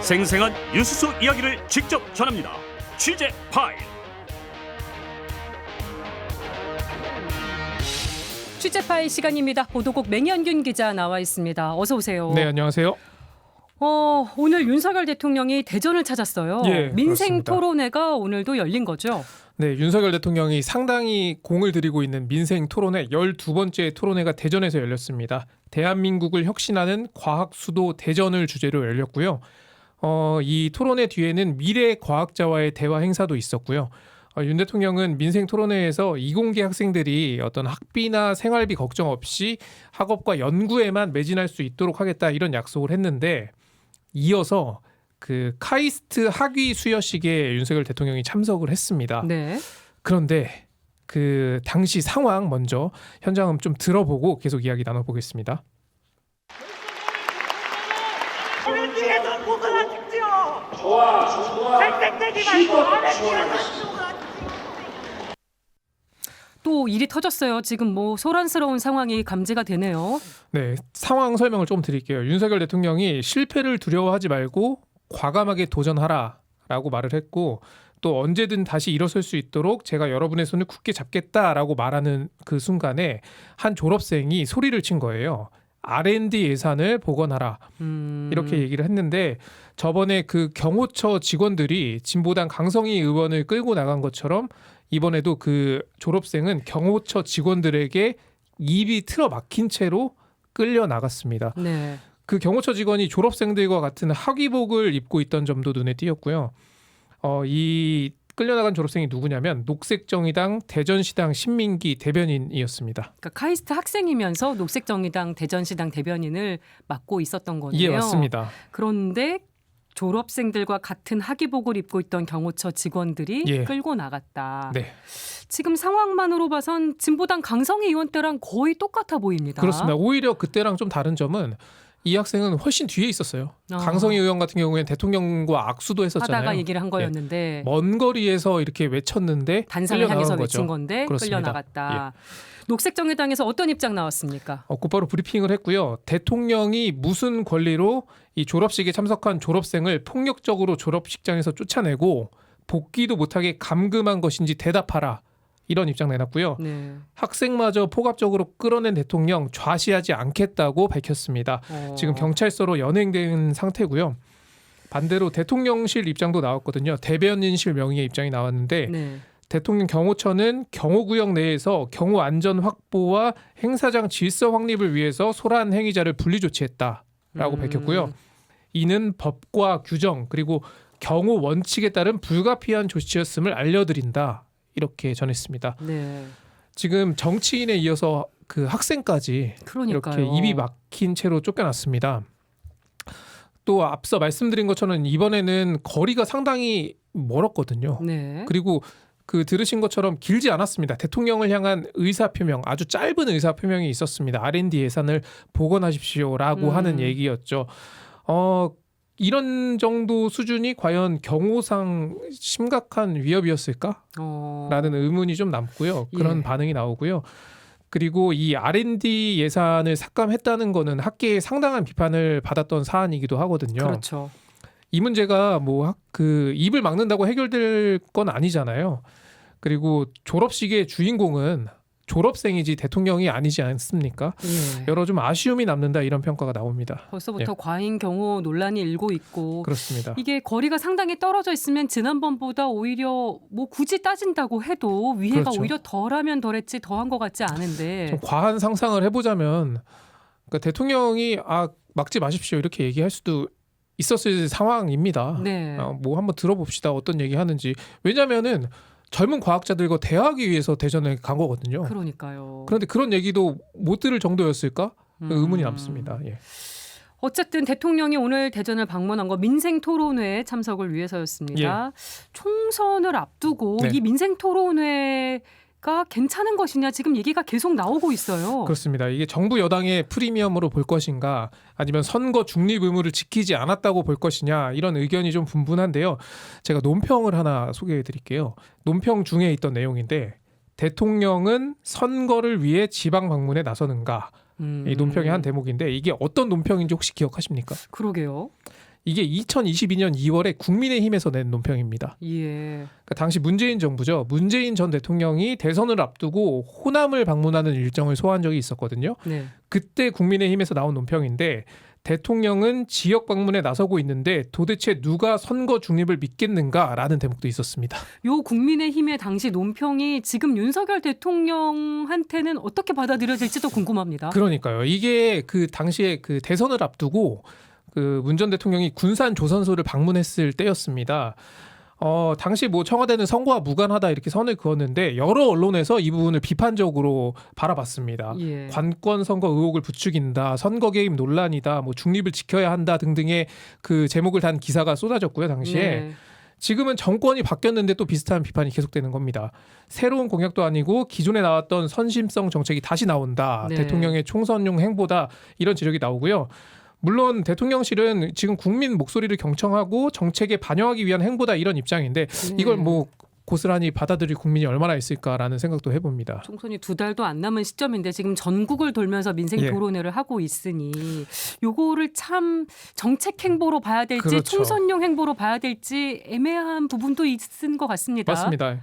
생생한 뉴스 속 이야기를 직접 전합니다. 취재 파일. 취재 파일 시간입니다. 보도국 맹현균 기자 나와 있습니다. 어서 오세요. 네, 안녕하세요. 오늘 윤석열 대통령이 대전을 찾았어요. 예, 민생 그렇습니다. 토론회가 오늘도 열린 거죠? 네, 윤석열 대통령이 상당히 공을 들이고 있는 민생 토론회 12번째 토론회가 대전에서 열렸습니다. 대한민국을 혁신하는 과학 수도 대전을 주제로 열렸고요. 이 토론회 뒤에는 미래 과학자와의 대화 행사도 있었고요. 윤 대통령은 민생 토론회에서 이공계 학생들이 어떤 학비나 생활비 걱정 없이 학업과 연구에만 매진할 수 있도록 하겠다 이런 약속을 했는데 이어서 그 카이스트 학위 수여식에 윤석열 대통령이 참석을 했습니다. 네. 그런데 그 당시 상황 먼저 현장음 좀 들어보고 계속 이야기 나눠보겠습니다. 우리 뒤에서 고생하십시오. 좋아. 땡땡대지 말고 아래 뒤에서 또 일이 터졌어요. 지금 소란스러운 상황이 감지가 되네요. 네, 상황 설명을 좀 드릴게요. 윤석열 대통령이 실패를 두려워하지 말고 과감하게 도전하라라고 말을 했고 또 언제든 다시 일어설 수 있도록 제가 여러분의 손을 굳게 잡겠다라고 말하는 그 순간에 한 졸업생이 소리를 친 거예요. R&D 예산을 복원하라 이렇게 얘기를 했는데 저번에 그 경호처 직원들이 진보당 강성희 의원을 끌고 나간 것처럼 이번에도 그 졸업생은 경호처 직원들에게 입이 틀어막힌 채로 끌려 나갔습니다. 네. 그 경호처 직원이 졸업생들과 같은 학위복을 입고 있던 점도 눈에 띄었고요. 이 끌려나간 졸업생이 누구냐면 녹색정의당 대전시당 신민기 대변인이었습니다. 그러니까 카이스트 학생이면서 녹색정의당 대전시당 대변인을 맡고 있었던 거네요. 예, 맞습니다. 그런데 졸업생들과 같은 학위복을 입고 있던 경호처 직원들이 예. 끌고 나갔다. 네, 지금 상황만으로 봐선 진보당 강성희 의원 때랑 거의 똑같아 보입니다. 그렇습니다. 오히려 그때랑 좀 다른 점은 이 학생은 훨씬 뒤에 있었어요. 아. 강성희 의원 같은 경우에는 대통령과 악수도 했었잖아요. 하다가 얘기를 한 거였는데 먼 거리에서 이렇게 외쳤는데 단상을 끌려 향해서 나간 외친 거죠. 건데 그렇습니다. 예. 끌려 나갔다. 녹색정의당에서 어떤 입장 나왔습니까? 곧바로 브리핑을 했고요. 대통령이 무슨 권리로 이 졸업식에 참석한 졸업생을 폭력적으로 졸업식장에서 쫓아내고 복귀도 못하게 감금한 것인지 대답하라. 이런 입장 내놨고요. 네. 학생마저 폭압적으로 끌어낸 대통령 좌시하지 않겠다고 밝혔습니다. 지금 경찰서로 연행된 상태고요. 반대로 대통령실 입장도 나왔거든요. 대변인실 명의의 입장이 나왔는데 네. 대통령 경호처는 경호구역 내에서 경호 안전 확보와 행사장 질서 확립을 위해서 소란 행위자를 분리 조치했다라고 밝혔고요. 이는 법과 규정 그리고 경호 원칙에 따른 불가피한 조치였음을 알려드린다 이렇게 전했습니다. 네. 지금 정치인에 이어서 그 학생까지 그러니까요. 이렇게 입이 막힌 채로 쫓겨났습니다. 또 앞서 말씀드린 것처럼 이번에는 거리가 상당히 멀었거든요. 네. 그리고 그 들으신 것처럼 길지 않았습니다. 대통령을 향한 의사표명, 아주 짧은 의사표명이 있었습니다. R&D 예산을 복원하십시오라고 하는 얘기였죠. 이런 정도 수준이 과연 경호상 심각한 위협이었을까? 라는 의문이 좀 남고요. 그런 예. 반응이 나오고요. 그리고 이 R&D 예산을 삭감했다는 거는 학계에 상당한 비판을 받았던 사안이기도 하거든요. 그렇죠. 이 문제가 그 입을 막는다고 해결될 건 아니잖아요. 그리고 졸업식의 주인공은 졸업생이지 대통령이 아니지 않습니까? 예. 여러 좀 아쉬움이 남는다 이런 평가가 나옵니다. 벌써부터 과잉 경호 논란이 일고 있고 그렇습니다. 이게 거리가 상당히 떨어져 있으면 지난번보다 오히려 굳이 따진다고 해도 위해가 그렇죠. 오히려 덜하면 덜했지 더한 것 같지 않은데 좀 과한 상상을 해보자면 그러니까 대통령이 막지 마십시오 이렇게 얘기할 수도 있었을 상황입니다. 네. 한번 들어봅시다 어떤 얘기하는지. 왜냐하면은 젊은 과학자들과 대화하기 위해서 대전에 간 거거든요. 그러니까요. 그런데 그런 얘기도 못 들을 정도였을까? 의문이 남습니다. 예. 어쨌든 대통령이 오늘 대전을 방문한 거 민생 토론회에 참석을 위해서였습니다. 총선을 앞두고 네. 이 민생 토론회가 괜찮은 것이냐 지금 얘기가 계속 나오고 있어요. 그렇습니다. 이게 정부 여당의 프리미엄으로 볼 것인가 아니면 선거 중립 의무를 지키지 않았다고 볼 것이냐 이런 의견이 좀 분분한데요. 제가 논평을 하나 소개해 드릴게요. 논평 중에 있던 내용인데 대통령은 선거를 위해 지방 방문에 나서는가 이 논평의 한 대목인데 이게 어떤 논평인지 혹시 기억하십니까? 그러게요. 이게 2022년 2월에 국민의힘에서 낸 논평입니다. 예. 그러니까 당시 문재인 정부죠. 문재인 전 대통령이 대선을 앞두고 호남을 방문하는 일정을 소화한 적이 있었거든요. 네. 그때 국민의힘에서 나온 논평인데 대통령은 지역 방문에 나서고 있는데 도대체 누가 선거 중립을 믿겠는가라는 대목도 있었습니다. 요 국민의힘의 당시 논평이 지금 윤석열 대통령한테는 어떻게 받아들여질지도 궁금합니다. 그러니까요. 이게 그 당시에 그 대선을 앞두고 그 문 전 대통령이 군산 조선소를 방문했을 때였습니다. 당시 뭐 청와대는 선거와 무관하다 이렇게 선을 그었는데 여러 언론에서 이 부분을 비판적으로 바라봤습니다. 예. 관권 선거 의혹을 부추긴다, 선거 개입 논란이다, 뭐 중립을 지켜야 한다 등등의 그 제목을 단 기사가 쏟아졌고요, 당시에. 네. 지금은 정권이 바뀌었는데 또 비슷한 비판이 계속되는 겁니다. 새로운 공약도 아니고 기존에 나왔던 선심성 정책이 다시 나온다. 네. 대통령의 총선용 행보다 이런 지적이 나오고요. 물론 대통령실은 지금 국민 목소리를 경청하고 정책에 반영하기 위한 행보다 이런 입장인데 이걸 뭐 고스란히 받아들일 국민이 얼마나 있을까라는 생각도 해봅니다. 총선이 2달도 안 남은 시점인데 지금 전국을 돌면서 민생 예. 토론회를 하고 있으니 요거를 참 정책 행보로 봐야 될지 그렇죠. 총선용 행보로 봐야 될지 애매한 부분도 있은 것 같습니다. 맞습니다.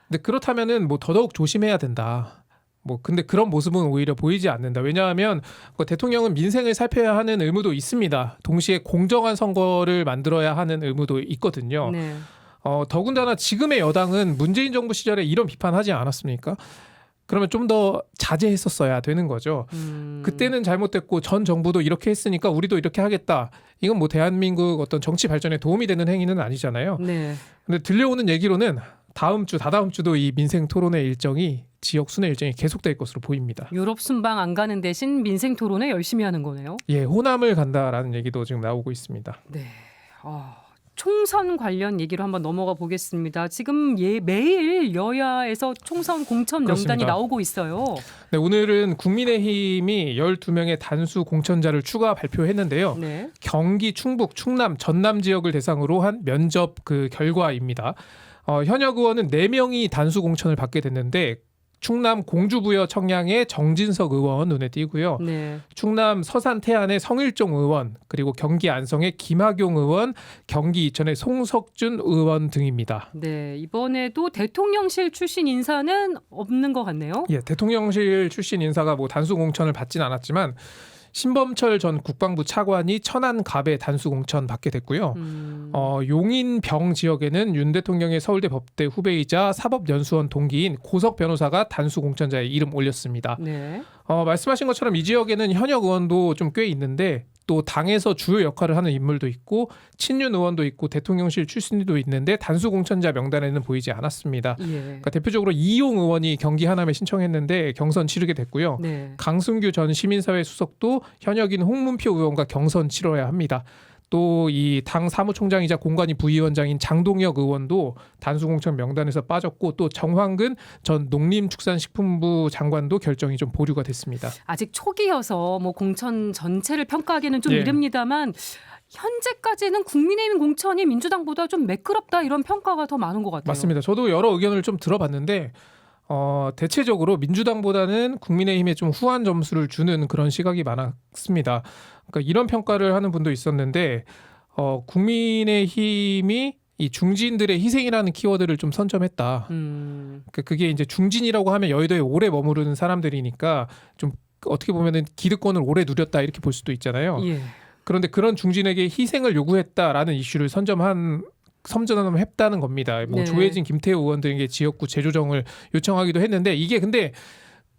근데 그렇다면은 뭐 더더욱 조심해야 된다. 뭐 근데 그런 모습은 오히려 보이지 않는다. 왜냐하면 대통령은 민생을 살펴야 하는 의무도 있습니다. 동시에 공정한 선거를 만들어야 하는 의무도 있거든요. 네. 더군다나 지금의 여당은 문재인 정부 시절에 이런 비판하지 않았습니까? 그러면 좀 더 자제했었어야 되는 거죠. 그때는 잘못됐고 전 정부도 이렇게 했으니까 우리도 이렇게 하겠다. 이건 뭐 대한민국 어떤 정치 발전에 도움이 되는 행위는 아니잖아요. 네. 근데 들려오는 얘기로는 다음 주, 다다음 주도 이 민생 토론회 일정이 지역 순회 일정이 계속될 것으로 보입니다. 유럽 순방 안 가는 대신 민생 토론회 열심히 하는 거네요. 예, 호남을 간다라는 얘기도 지금 나오고 있습니다. 네. 총선 관련 얘기로 한번 넘어가 보겠습니다. 지금 매일 여야에서 총선 공천 명단이 그렇습니다. 나오고 있어요. 네, 오늘은 국민의힘이 12명의 단수 공천자를 추가 발표했는데요. 네. 경기, 충북, 충남, 전남 지역을 대상으로 한 면접 그 결과입니다. 현역 의원은 4명이 단수 공천을 받게 됐는데 충남 공주부여 청량의 정진석 의원 눈에 띄고요. 네. 충남 서산 태안의 성일종 의원, 그리고 경기 안성의 김학용 의원, 경기 이천의 송석준 의원 등입니다. 네, 이번에도 대통령실 출신 인사는 없는 것 같네요. 예, 대통령실 출신 인사가 뭐 단수 공천을 받진 않았지만 신범철 전 국방부 차관이 천안 갑에 단수 공천 받게 됐고요. 용인병 지역에는 윤 대통령의 서울대 법대 후배이자 사법연수원 동기인 고석 변호사가 단수 공천자에 이름 올렸습니다. 네. 말씀하신 것처럼 이 지역에는 현역 의원도 좀 꽤 있는데 또 당에서 주요 역할을 하는 인물도 있고 친윤 의원도 있고 대통령실 출신도 있는데 단수 공천자 명단에는 보이지 않았습니다. 예. 그러니까 대표적으로 이용 의원이 경기 하남에 신청했는데 경선 치르게 됐고요. 네. 강승규 전 시민사회 수석도 현역인 홍문표 의원과 경선 치러야 합니다. 또 이 당 사무총장이자 공관위 부위원장인 장동혁 의원도 단수 공천 명단에서 빠졌고 또 정황근 전 농림축산식품부 장관도 결정이 좀 보류가 됐습니다. 아직 초기여서 뭐 공천 전체를 평가하기는 좀 예. 이릅니다만 현재까지는 국민의힘 공천이 민주당보다 좀 매끄럽다 이런 평가가 더 많은 것 같아요. 맞습니다. 저도 여러 의견을 좀 들어봤는데 대체적으로 민주당보다는 국민의힘에 좀 후한 점수를 주는 그런 시각이 많았습니다. 그러니까 이런 평가를 하는 분도 있었는데 국민의힘이 이 중진들의 희생이라는 키워드를 좀 선점했다. 그러니까 그게 이제 중진이라고 하면 여의도에 오래 머무르는 사람들이니까 좀 어떻게 보면은 기득권을 오래 누렸다 이렇게 볼 수도 있잖아요. 예. 그런데 그런 중진에게 희생을 요구했다라는 이슈를 선점했다는 겁니다. 뭐 네. 조혜진, 김태우 의원들에게 지역구 재조정을 요청하기도 했는데 이게 근데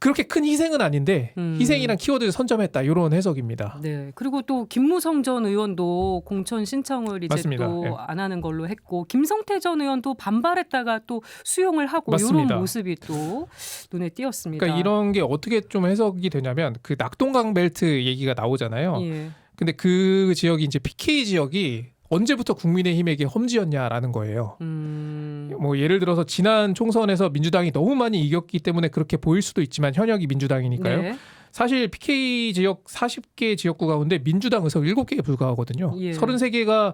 그렇게 큰 희생은 아닌데 희생이란 키워드를 선점했다 이런 해석입니다. 네. 그리고 또 김무성 전 의원도 공천 신청을 이제 맞습니다. 또 예. 안 하는 걸로 했고 김성태 전 의원도 반발했다가 또 수용을 하고 맞습니다. 이런 모습이 또 눈에 띄었습니다. 그러니까 이런 게 어떻게 좀 해석이 되냐면 그 낙동강 벨트 얘기가 나오잖아요. 예. 근데 그 지역이 이제 PK 지역이 언제부터 국민의힘에게 험지였냐라는 거예요. 뭐 예를 들어서 지난 총선에서 민주당이 너무 많이 이겼기 때문에 그렇게 보일 수도 있지만 현역이 민주당이니까요. 네. 사실 PK 지역 40개 지역구 가운데 민주당 의석 7개에 불과하거든요. 예. 33개가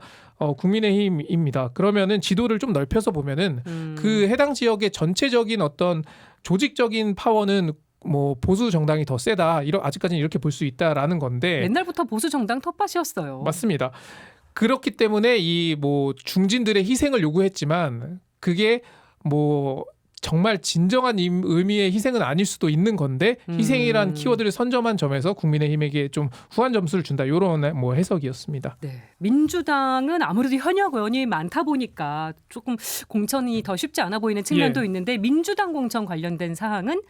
국민의힘입니다. 그러면은 지도를 좀 넓혀서 보면은 그 해당 지역의 전체적인 어떤 조직적인 파워는 뭐 보수 정당이 더 세다. 아직까지는 이렇게 볼 수 있다라는 건데 옛날부터 보수 정당 텃밭이었어요. 맞습니다. 그렇기 때문에 이 뭐 중진들의 희생을 요구했지만 그게 뭐 정말 진정한 의미의 희생은 아닐 수도 있는 건데 희생이란 키워드를 선점한 점에서 국민의힘에게 좀 후한 점수를 준다 이런 뭐 해석이었습니다. 네. 민주당은 아무래도 현역 의원이 많다 보니까 조금 공천이 더 쉽지 않아 보이는 측면도 예. 있는데 민주당 공천 관련된 사항은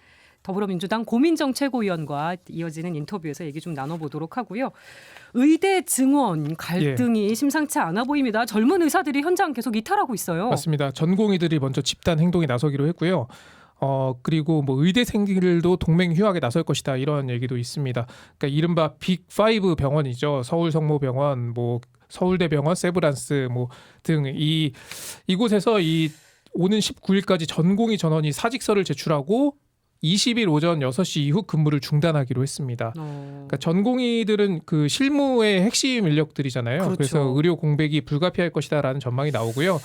더불어민주당 고민정 최고위원과 이어지는 인터뷰에서 얘기 좀 나눠보도록 하고요. 의대 증원 갈등이 심상치 않아 보입니다. 젊은 의사들이 현장 계속 이탈하고 있어요. 맞습니다. 전공의들이 먼저 집단 행동에 나서기로 했고요. 그리고 뭐 의대생들도 동맹 휴학에 나설 것이다 이런 얘기도 있습니다. 그러니까 이른바 빅5 병원이죠. 서울성모병원, 뭐 서울대병원, 세브란스 뭐 등 이곳에서 이 오는 19일까지 전공의 전원이 사직서를 제출하고 20일 오전 6시 이후 근무를 중단하기로 했습니다. 그러니까 전공의들은 그 실무의 핵심 인력들이잖아요. 그렇죠. 그래서 의료 공백이 불가피할 것이다라는 전망이 나오고요.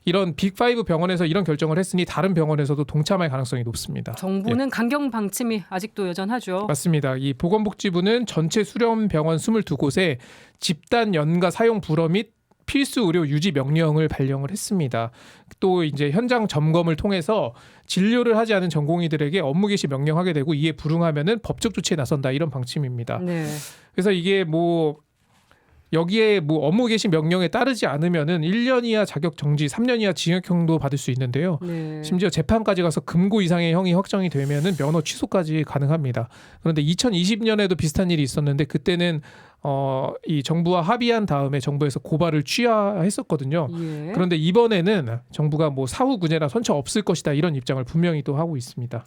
이런 빅5 병원에서 이런 결정을 했으니 다른 병원에서도 동참할 가능성이 높습니다. 정부는 강경 방침이 아직도 여전하죠. 맞습니다. 이 보건복지부는 전체 수련 병원 22곳에 집단 연가 사용 불허 및 필수 의료 유지 명령을 발령을 했습니다. 또 이제 현장 점검을 통해서 진료를 하지 않은 전공의들에게 업무 개시 명령하게 되고 이에 불응하면은 법적 조치에 나선다 이런 방침입니다. 네. 그래서 이게 뭐 여기에 뭐 업무 개시 명령에 따르지 않으면은 1년 이하 자격 정지, 3년 이하 징역형도 받을 수 있는데요. 네. 심지어 재판까지 가서 금고 이상의 형이 확정이 되면은 면허 취소까지 가능합니다. 그런데 2020년에도 비슷한 일이 있었는데 그때는 이 정부와 합의한 다음에 정부에서 고발을 취하했었거든요. 예. 그런데 이번에는 정부가 뭐 사후구제나 선처 없을 것이다 이런 입장을 분명히 또 하고 있습니다.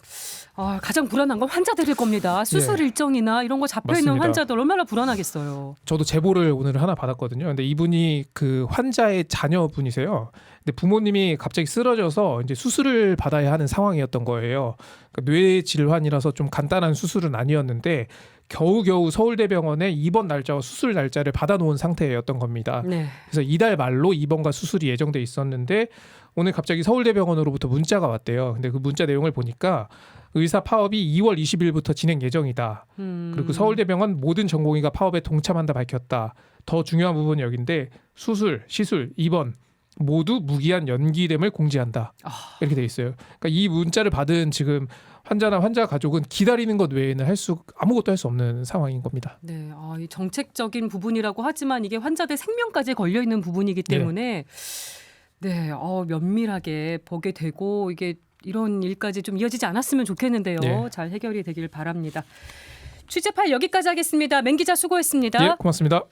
가장 불안한 건 환자들일 겁니다. 수술 일정이나 이런 거 잡혀 있는 맞습니다. 환자들 얼마나 불안하겠어요. 저도 제보를 오늘 하나 받았거든요. 근데 이분이 그 환자의 자녀분이세요. 근데 부모님이 갑자기 쓰러져서 이제 수술을 받아야 하는 상황이었던 거예요. 그러니까 뇌 질환이라서 좀 간단한 수술은 아니었는데 겨우겨우 서울대병원에 입원 날짜와 수술 날짜를 받아놓은 상태였던 겁니다. 네. 그래서 이달 말로 입원과 수술이 예정돼 있었는데 오늘 갑자기 서울대병원으로부터 문자가 왔대요. 근데 그 문자 내용을 보니까 의사 파업이 2월 20일부터 진행 예정이다. 그리고 서울대병원 모든 전공의가 파업에 동참한다 밝혔다. 더 중요한 부분이 여기인데 수술, 시술, 입원 모두 무기한 연기됨을 공지한다. 이렇게 돼 있어요. 그러니까 이 문자를 받은 지금 환자나 환자 가족은 기다리는 것 외에는 아무것도 할 수 없는 상황인 겁니다. 네, 이 정책적인 부분이라고 하지만 이게 환자들 생명까지 걸려 있는 부분이기 때문에 네, 면밀하게 보게 되고 이게 이런 일까지 좀 이어지지 않았으면 좋겠는데요. 네. 잘 해결이 되길 바랍니다. 취재파일 여기까지 하겠습니다. 맹 기자 수고했습니다. 예, 고맙습니다.